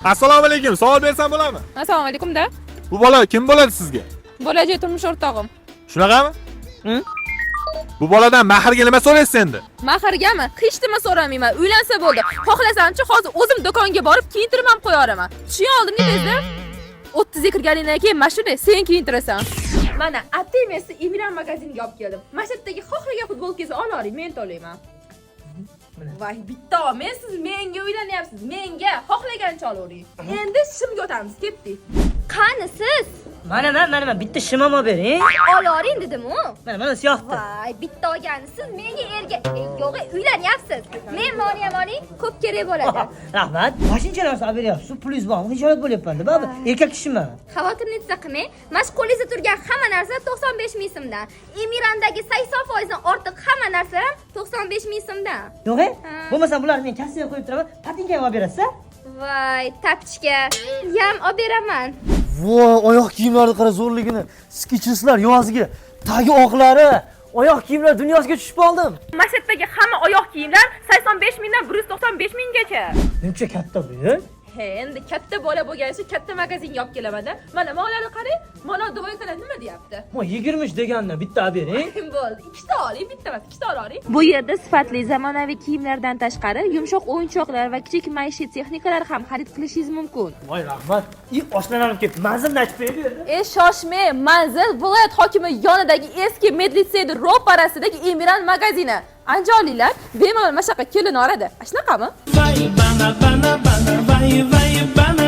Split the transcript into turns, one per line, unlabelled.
Assalomu alaykum. Savol bersam bo'ladimi?
Assalomu alaykum-da.
Bu bola kim bo'ladi sizga?
Bo'lajak turmush o'rtog'im.
Shunaqami? Bu boladan mahrga nima so'raysiz endi?
Mahrgami? Hech nima so'ramayman. Uylansa bo'ldi. Xohlasamchi hozir o'zim do'konga borib kiyintirib ham qo'yaraman. Tushun oldimga tezda. 30 ga kirganingdan keyin mashina sen kiyintirasan. Mana Atemesni Emiran magaziniga olib keldim. Mashatdagi xohlagan futbolkangizni olavering, men to'layman. Voy, bitta, men siz menga uylanyapsiz. Menga xohlagancha olavering. Endi shimga o'tamiz, ketdik.
Qani siz?
Mana bitta shimamo bering.
Olavering dedim-ku.
Mana siyoqda.
Voy, bitta olgansiz menga erga yo'g'i uylanyapsiz. Men moniyamoni ko'p kerak bo'ladi.
Rahmat. Mashincha narsa beryapsiz. Pulingiz bormi? Hijolat bo'lyapman-da, baba. Erkak kishiman.
Xavotirni qilmang. Mashqulingizda turgan hamma narsa 95 ming so'mdan. Emirandagi 80% dan ortiq hamma narsa ham 95 ming so'mdan.
Yo'q-e? Bo'lmasa bularni men kassiga qo'yib turaman. Patinkani olib berasiz-a?
Voy, tapchka. Yam olib beraman.
Voy, oyoq kiyimlarni qara zo'rligini. Skecheslar yoziga, tagi oqlari. Oyoq kiyimlar dunyosiga tushib qoldim.
Mashatdagi hamma oyoq kiyimlar 85 mingdan 195 minggacha.
Buncha katta bu.
He, endi katta bola bo'lgani uchun katta magazinga olib kelaman-da. Mana molani qarang. Mana duvoykalar nima deyapti?
Mo 20 deganda bitta olib bering.
Bo'ldi. Ikkita oling, bitta emas, ikkita oling.
Bu yerda sifatli zamonaviy kiyimlardan tashqari yumshoq o'yinchoqlar va kichik maishiy texnikalar ham xarid qilishingiz mumkin.
Voy rahmat. Oshnalanib ketdi. Manzilni aytib berdi.
Shoshmang, manzil viloyat hokimi yonidagi eski medlitseyni ro'parasidagi Emiran magazini. Anjolilar bemalol mashaqqat kelin orada. Ashnaqami?
Vai bana, vai bana.